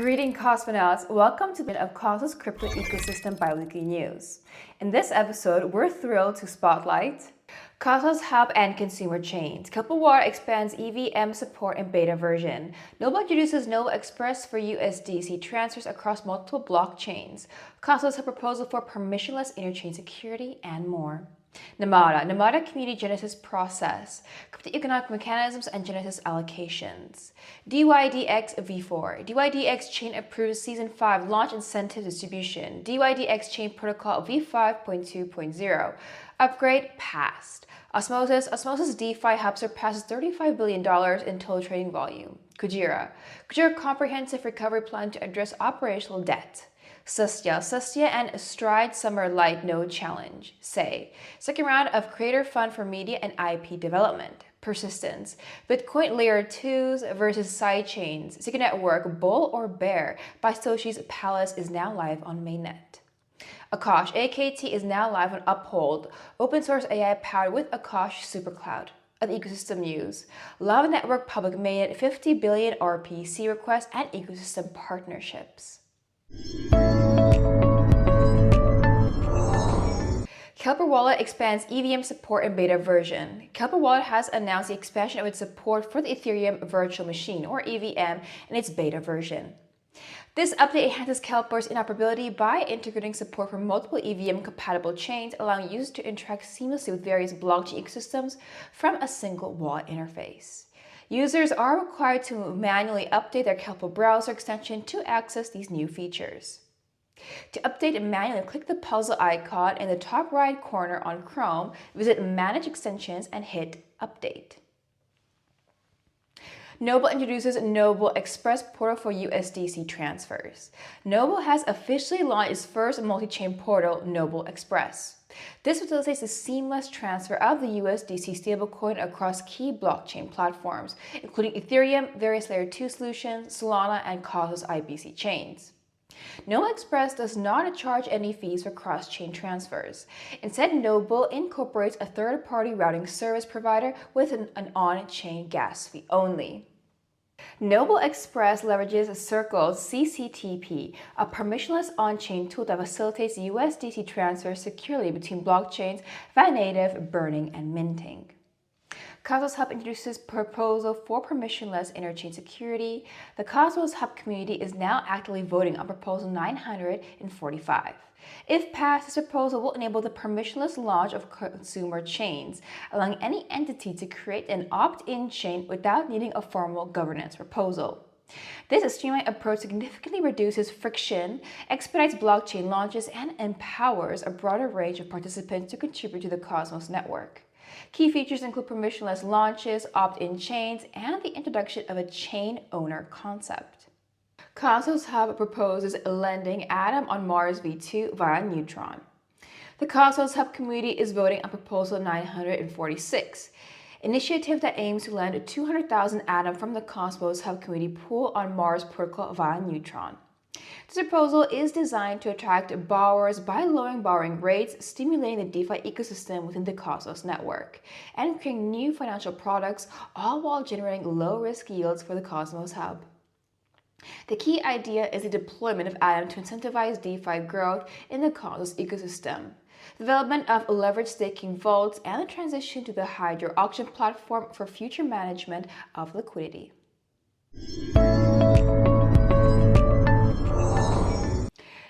Greeting Cosmonauts, welcome to the of Cosmos Crypto Ecosystem Biweekly News. In this episode, we're thrilled to spotlight Cosmos Hub and Consumer Chains. Keplr expands EVM support in beta version. Noble introduces Noble Express for USDC transfers across multiple blockchains. Cosmos Hub proposal for permissionless interchain security and more. Namada community genesis process, Cryptoeconomic mechanisms and genesis allocations. Dydx v4, Dydx chain approves season 5 launch incentive distribution. Dydx chain protocol v5.2.0, upgrade passed. Osmosis DeFi hub surpasses $35 billion in total trading volume. Kujira comprehensive recovery plan to address operational debt. Celestia and Stride Summer Light Node Challenge. Second round of creator fund for media and IP development. Persistence. Bitcoin layer 2s versus sidechains. Secret Network Bull or Bear by Soshi's Palace is now live on mainnet. Akash AKT is now live on Uphold, open source AI powered with Akash Supercloud. Other ecosystem news. Lava Network public mainnet 50 billion RPC requests and ecosystem partnerships. Keplr Wallet expands EVM support in beta version. Keplr Wallet has announced the expansion of its support for the Ethereum Virtual Machine, or EVM, in its beta version. This update enhances Keplr's interoperability by integrating support for multiple EVM-compatible chains, allowing users to interact seamlessly with various blockchain ecosystems from a single wallet interface. Users are required to manually update their Keplr browser extension to access these new features. To update manually, click the puzzle icon in the top right corner on Chrome, visit Manage Extensions, and hit Update. Noble introduces Noble Express portal for USDC transfers. Noble has officially launched its first multi-chain portal, Noble Express. This facilitates the seamless transfer of the USDC stablecoin across key blockchain platforms, including Ethereum, various Layer 2 solutions, Solana, and Cosmos IBC chains. Noble Express does not charge any fees for cross-chain transfers. Instead, Noble incorporates a third-party routing service provider with an on-chain gas fee only. Noble Express leverages Circle's CCTP, a permissionless on-chain tool that facilitates USDC transfers securely between blockchains via native burning and minting. Cosmos Hub introduces proposal for permissionless interchain security. The Cosmos Hub community is now actively voting on proposal 945. If passed, this proposal will enable the permissionless launch of consumer chains, allowing any entity to create an opt-in chain without needing a formal governance proposal. This streamlined approach significantly reduces friction, expedites blockchain launches, and empowers a broader range of participants to contribute to the Cosmos network. Key features include permissionless launches, opt-in chains, and the introduction of a chain owner concept. Cosmos Hub proposes lending Atom on Mars v2 via Neutron. The Cosmos Hub community is voting on proposal 946, initiative that aims to lend 200,000 Atom from the Cosmos Hub community pool on Mars protocol via Neutron. This proposal is designed to attract borrowers by lowering borrowing rates, stimulating the DeFi ecosystem within the Cosmos network, and creating new financial products, all while generating low-risk yields for the Cosmos Hub. The key idea is the deployment of Atom to incentivize DeFi growth in the Cosmos ecosystem, development of leveraged staking vaults, and the transition to the Hydra auction platform for future management of liquidity.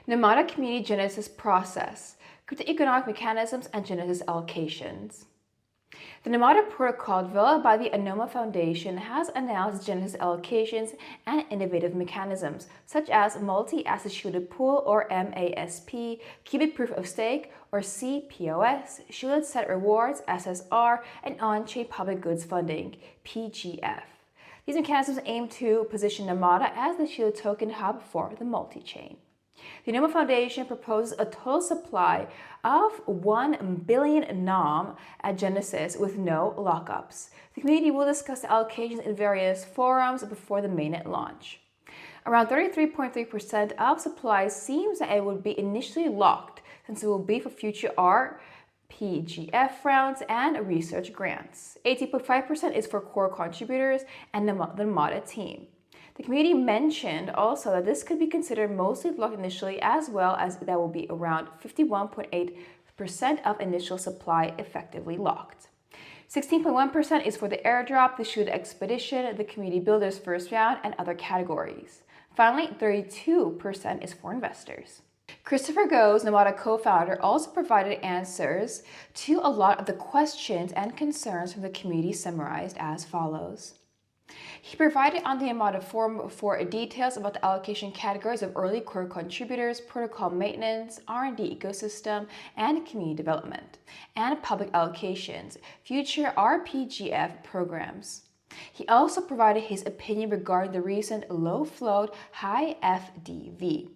Namada community genesis process, Cryptoeconomic mechanisms and genesis allocations. The Namada protocol developed by the Anoma Foundation has announced genesis allocations and innovative mechanisms such as multi-asset shielded pool or MASP, qubit proof of stake or CPOS, shielded set rewards SSR, and on-chain public goods funding PGF. These mechanisms aim to position Namada as the shielded token hub for the multi-chain. The Anoma Foundation proposes a total supply of 1 billion NOM at Genesis with no lockups. The community will discuss the allocations in various forums before the mainnet launch. Around 33.3% of supply seems that it would be initially locked, since it will be for future RPGF rounds and research grants. 80.5% is for core contributors and the Namada team. The community mentioned also that this could be considered mostly locked initially, as well as that will be around 51.8% of initial supply effectively locked. 16.1% is for the airdrop, the shoot expedition, the community builders first round, and other categories. Finally, 32% is for investors. Christopher Go's Namada co-founder also provided answers to a lot of the questions and concerns from the community summarized as follows. He provided on the Namada forum for details about the allocation categories of early core contributors, protocol maintenance, R&D ecosystem, and community development, and public allocations, future RPGF programs. He also provided his opinion regarding the recent low-float, high FDV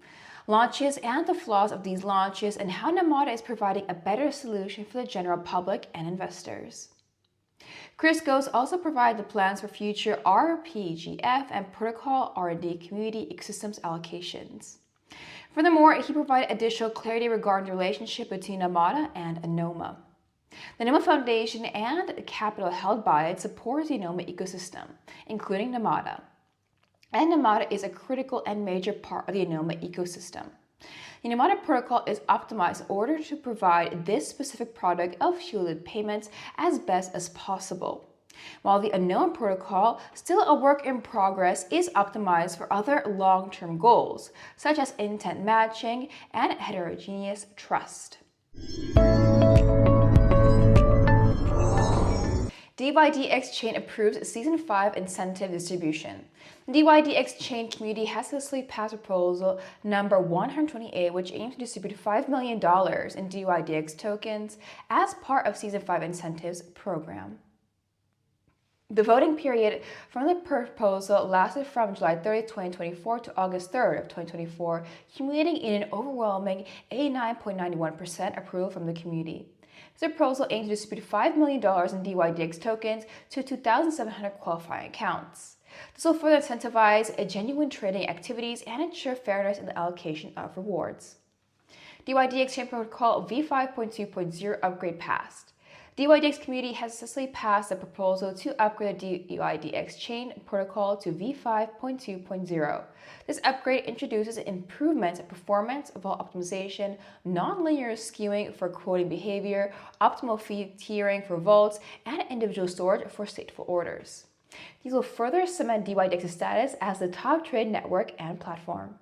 launches and the flaws of these launches, and how Namada is providing a better solution for the general public and investors. Chris Goes also provided the plans for future RPGF and protocol R&D community ecosystems allocations. Furthermore, he provided additional clarity regarding the relationship between Namada and Anoma. The Anoma Foundation and the capital held by it supports the Anoma ecosystem, including Namada. And Namada is a critical and major part of the Anoma ecosystem. The Namada protocol is optimized in order to provide this specific product of shielded payments as best as possible, while the Unknown protocol, still a work in progress, is optimized for other long-term goals, such as intent matching and heterogeneous trust. Dydx chain approves Season 5 incentive distribution. The Dydx chain community has successfully passed proposal number 128, which aims to distribute $5 million in Dydx tokens as part of Season 5 incentives program. The voting period from the proposal lasted from July 30, 2024 to August 3rd of 2024, culminating in an overwhelming 89.91% approval from the community. This proposal aims to distribute $5 million in Dydx tokens to 2,700 qualifying accounts. This will further incentivize genuine trading activities and ensure fairness in the allocation of rewards. Dydx chain protocol v5.2.0 upgrade passed. Dydx community has successfully passed the proposal to upgrade the Dydx chain protocol to v5.2.0. This upgrade introduces improvements in performance, vault optimization, non-linear skewing for quoting behavior, optimal fee tiering for vaults, and individual storage for stateful orders. These will further cement Dydx's status as the top trade network and platform.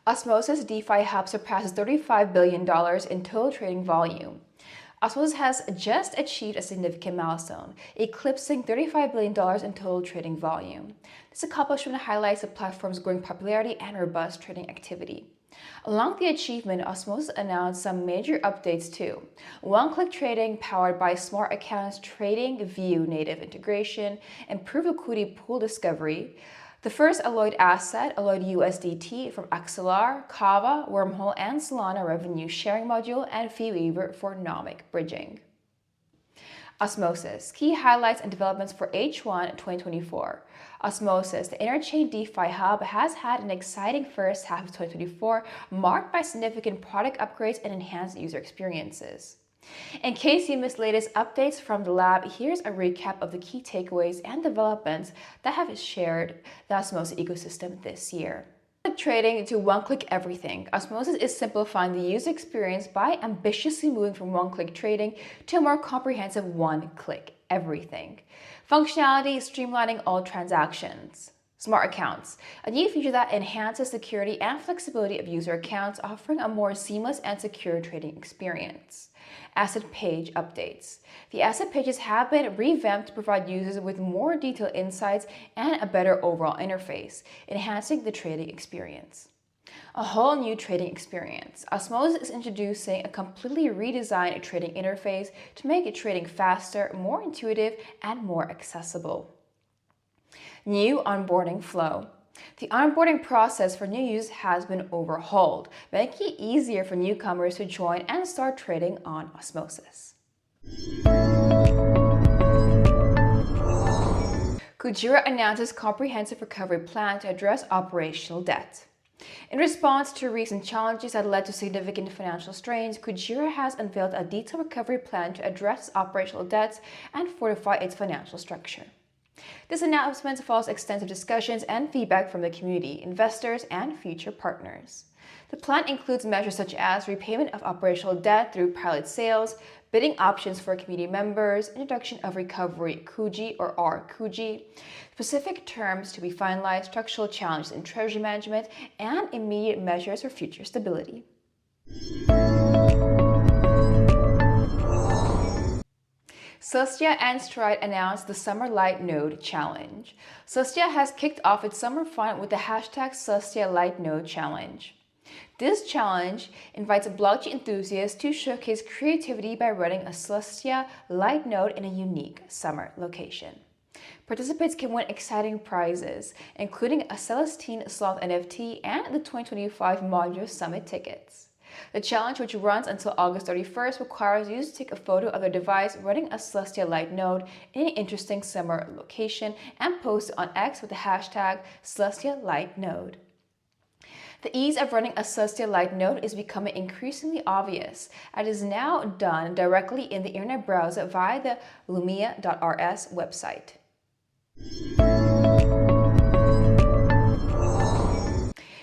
Osmosis DeFi Hub surpasses $35 billion in total trading volume. Osmosis has just achieved a significant milestone, eclipsing $35 billion in total trading volume. This accomplishment highlights the platform's growing popularity and robust trading activity. Along with the achievement, Osmosis announced some major updates too. One-click trading powered by Smart Accounts Trading View native integration, improved liquidity pool discovery, the first alloyed asset, alloyed USDT from XLR, Kava, Wormhole, and Solana revenue sharing module, and fee waiver for nomic bridging. Osmosis, key highlights and developments for H1 2024. Osmosis, the Interchain DeFi Hub, has had an exciting first half of 2024 marked by significant product upgrades and enhanced user experiences. In case you missed latest updates from the lab, here's a recap of the key takeaways and developments that have shared the Osmosis ecosystem this year. Trading to one-click everything. Osmosis is simplifying the user experience by ambitiously moving from one-click trading to a more comprehensive one-click everything. Functionality streamlining all transactions. Smart Accounts, a new feature that enhances security and flexibility of user accounts, offering a more seamless and secure trading experience. Asset page updates. The asset pages have been revamped to provide users with more detailed insights and a better overall interface, enhancing the trading experience. A whole new trading experience. Osmosis is introducing a completely redesigned trading interface to make trading faster, more intuitive, and more accessible. New onboarding flow. The onboarding process for new users has been overhauled, making it easier for newcomers to join and start trading on Osmosis. Kujira announces comprehensive recovery plan to address operational debt. In response to recent challenges that led to significant financial strains, Kujira has unveiled a detailed recovery plan to address its operational debts and fortify its financial structure. This announcement follows extensive discussions and feedback from the community, investors, and future partners. The plan includes measures such as repayment of operational debt through pilot sales, bidding options for community members, introduction of recovery Kuji or R-Kuji, specific terms to be finalized, structural challenges in treasury management, and immediate measures for future stability. Celestia and Stride announced the Summer Light Node Challenge. Celestia has kicked off its summer fun with the hashtag Celestia Light Node Challenge. This challenge invites blockchain enthusiasts to showcase creativity by running a Celestia Light node in a unique summer location. Participants can win exciting prizes, including a Celestine Sloth NFT and the 2025 Module Summit tickets. The challenge, which runs until August 31st, requires users to take a photo of their device running a Celestia Light node in an interesting summer location and post it on X with the hashtag Celestia Light Node. The ease of running a Celestia Light node is becoming increasingly obvious, as it is now done directly in the internet browser via the lumia.rs website.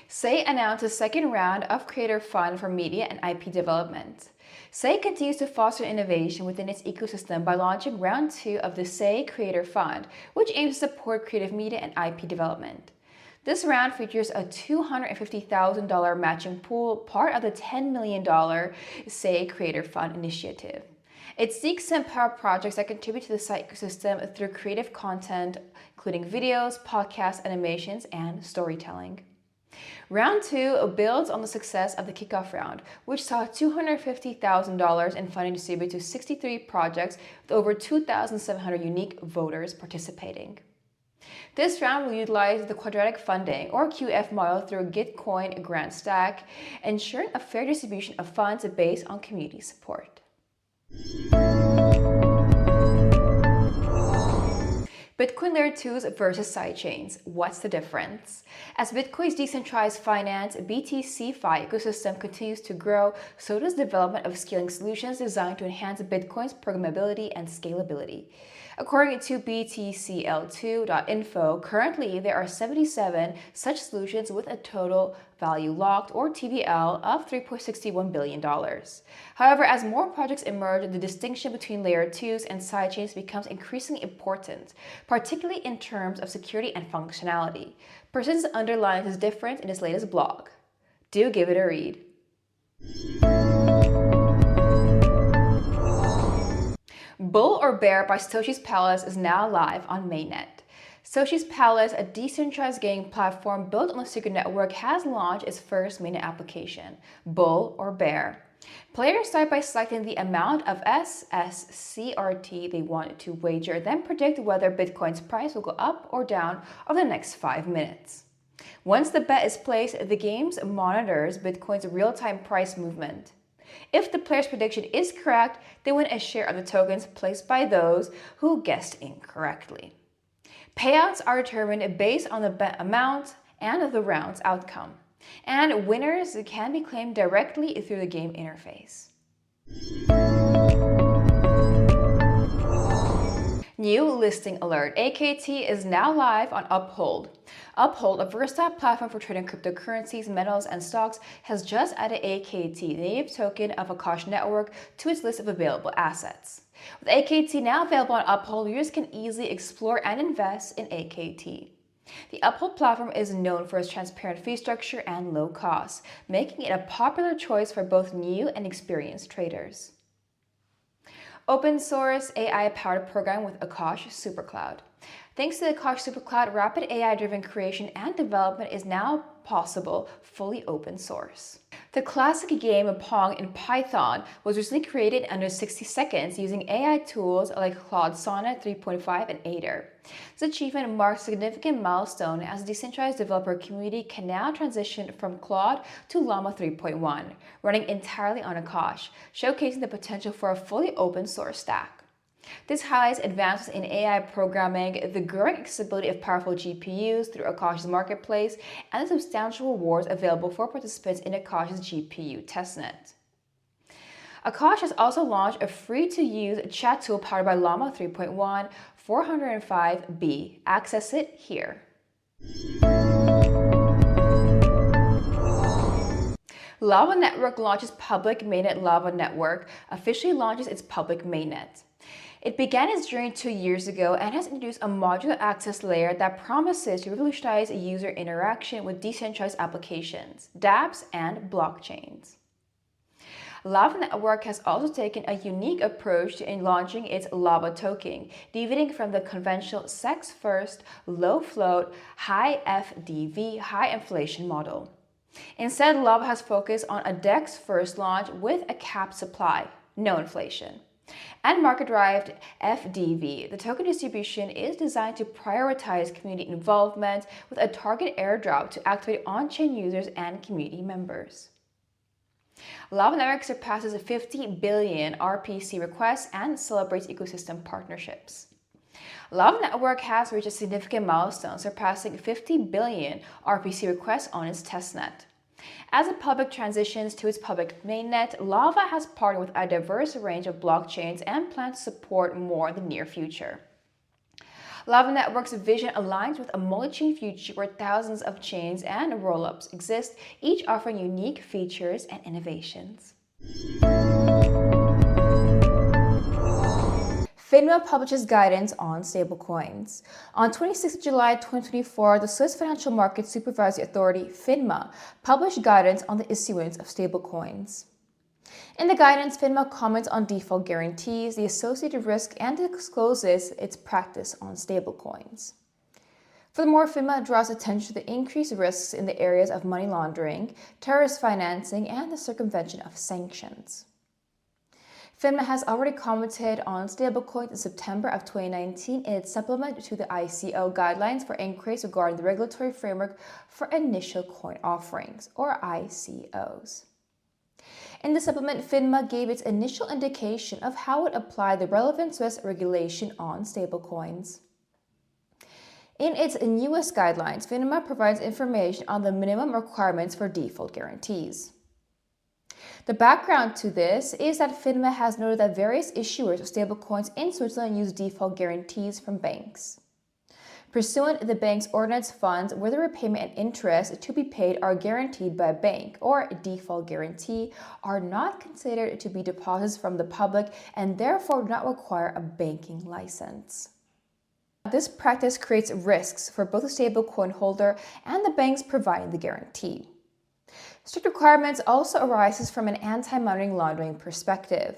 Sei announced the second round of Creator Fund for media and IP development. Sei continues to foster innovation within its ecosystem by launching round 2 of the Sei Creator Fund, which aims to support creative media and IP development. This round features a $250,000 matching pool, part of the $10 million Sei Creator Fund initiative. It seeks to empower projects that contribute to the site ecosystem through creative content, including videos, podcasts, animations, and storytelling. Round 2 builds on the success of the kickoff round, which saw $250,000 in funding distributed to 63 projects with over 2,700 unique voters participating. This round will utilize the quadratic funding or QF model through a Gitcoin grant stack, ensuring a fair distribution of funds based on community support. Bitcoin Layer 2s versus sidechains. What's the difference? As Bitcoin's decentralized finance BTC-Fi ecosystem continues to grow, so does development of scaling solutions designed to enhance Bitcoin's programmability and scalability. According to btcl2.info, currently there are 77 such solutions with a total value locked or TVL of $3.61 billion. However, as more projects emerge, the distinction between layer 2s and sidechains becomes increasingly important, particularly in terms of security and functionality. Persistence underlines this difference in his latest blog. Do give it a read. Bull or Bear by Satoshi's Palace is now live on mainnet. Satoshi's Palace, a decentralized gaming platform built on the Secret Network, has launched its first mainnet application, Bull or Bear. Players start by selecting the amount of SSCRT they want to wager, then predict whether Bitcoin's price will go up or down over the next 5 minutes. Once the bet is placed, the game monitors Bitcoin's real-time price movement. If the player's prediction is correct, they win a share of the tokens placed by those who guessed incorrectly. Payouts are determined based on the bet amount and the round's outcome, and winners can be claimed directly through the game interface. New listing alert. AKT is now live on Uphold. Uphold, a versatile platform for trading cryptocurrencies, metals, and stocks, has just added AKT, the native token of Akash network, to its list of available assets. With AKT now available on Uphold, users can easily explore and invest in AKT. The Uphold platform is known for its transparent fee structure and low cost, making it a popular choice for both new and experienced traders. Open source AI-powered program with Akash Supercloud. Thanks to the Akash Supercloud, rapid AI-driven creation and development is now possible, fully open source. The classic game Pong in Python was recently created under 60 seconds using AI tools like Claude Sonnet 3.5 and Aider. This achievement marks a significant milestone as the decentralized developer community can now transition from Claude to Llama 3.1, running entirely on Akash, showcasing the potential for a fully open source stack. This highlights advances in AI programming, the growing accessibility of powerful GPUs through Akash's marketplace, and the substantial rewards available for participants in Akash's GPU testnet. Akash has also launched a free-to-use chat tool powered by Llama 3.1 405B. Access it here. Lava Network launches public mainnet. Lava Network officially launches its public mainnet. It began its journey 2 years ago and has introduced a modular access layer that promises to revolutionize user interaction with decentralized applications, dApps, and blockchains. Lava Network has also taken a unique approach in launching its Lava token, deviating from the conventional SEX-first, low-float, high FDV, high inflation model. Instead, Lava has focused on a DEX-first launch with a capped supply, no inflation, and market-derived FDV. The token distribution is designed to prioritize community involvement with a target airdrop to activate on-chain users and community members. Lava Network surpasses 50 billion RPC requests and celebrates ecosystem partnerships. Lava Network has reached a significant milestone, surpassing 50 billion RPC requests on its testnet. As the public transitions to its public mainnet, Lava has partnered with a diverse range of blockchains and plans to support more in the near future. Lava Network's vision aligns with a multi-chain future where thousands of chains and rollups exist, each offering unique features and innovations. FINMA publishes guidance on stablecoins. On 26 July 2024, the Swiss Financial Market Supervisory Authority, FINMA, published guidance on the issuance of stablecoins. In the guidance, FINMA comments on default guarantees, the associated risk, and discloses its practice on stablecoins. Furthermore, FINMA draws attention to the increased risks in the areas of money laundering, terrorist financing, and the circumvention of sanctions. FINMA has already commented on stablecoins in September of 2019 in its supplement to the ICO guidelines for inquiries regarding the regulatory framework for initial coin offerings, or ICOs. In the supplement, FINMA gave its initial indication of how it applied the relevant Swiss regulation on stablecoins. In its newest guidelines, FINMA provides information on the minimum requirements for default guarantees. The background to this is that FINMA has noted that various issuers of stablecoins in Switzerland use default guarantees from banks. Pursuant to the bank's ordinance, funds where the repayment and interest to be paid are guaranteed by a bank or a default guarantee are not considered to be deposits from the public and therefore do not require a banking license. This practice creates risks for both the stablecoin holder and the banks providing the guarantee. Strict requirements also arises from an anti-money laundering perspective,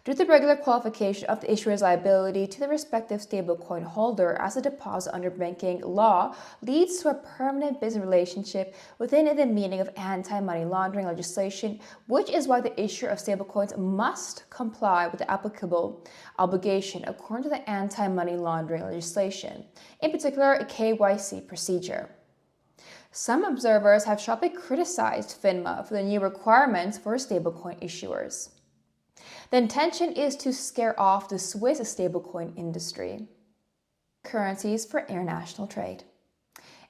due to the regular qualification of the issuer's liability to the respective stablecoin holder as a deposit under banking law leads to a permanent business relationship within the meaning of anti-money laundering legislation, which is why the issuer of stablecoins must comply with the applicable obligation according to the anti-money laundering legislation, in particular a KYC procedure. Some observers have sharply criticized FINMA for the new requirements for stablecoin issuers. The intention is to scare off the Swiss stablecoin industry. Currencies for international trade.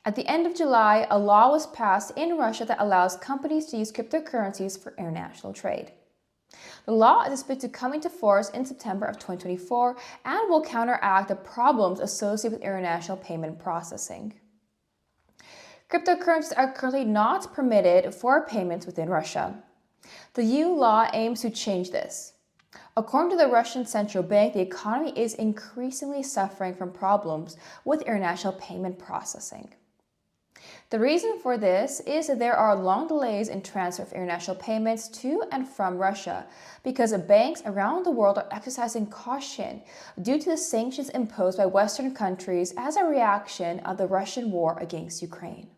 At the end of July, a law was passed in Russia that allows companies to use cryptocurrencies for international trade. The law is expected to come into force in September of 2024 and will counteract the problems associated with international payment processing. Cryptocurrencies are currently not permitted for payments within Russia. The EU law aims to change this. According to the Russian Central Bank, the economy is increasingly suffering from problems with international payment processing. The reason for this is that there are long delays in transfer of international payments to and from Russia because banks around the world are exercising caution due to the sanctions imposed by Western countries as a reaction of the Russian war against Ukraine.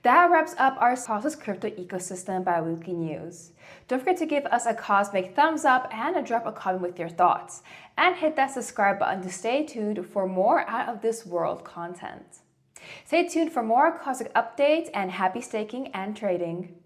That wraps up our Cosmos crypto ecosystem bi-weekly news. Don't forget to give us a cosmic thumbs up and drop a comment with your thoughts. And hit that subscribe button to stay tuned for more out of this world content. Stay tuned for more cosmic updates and happy staking and trading.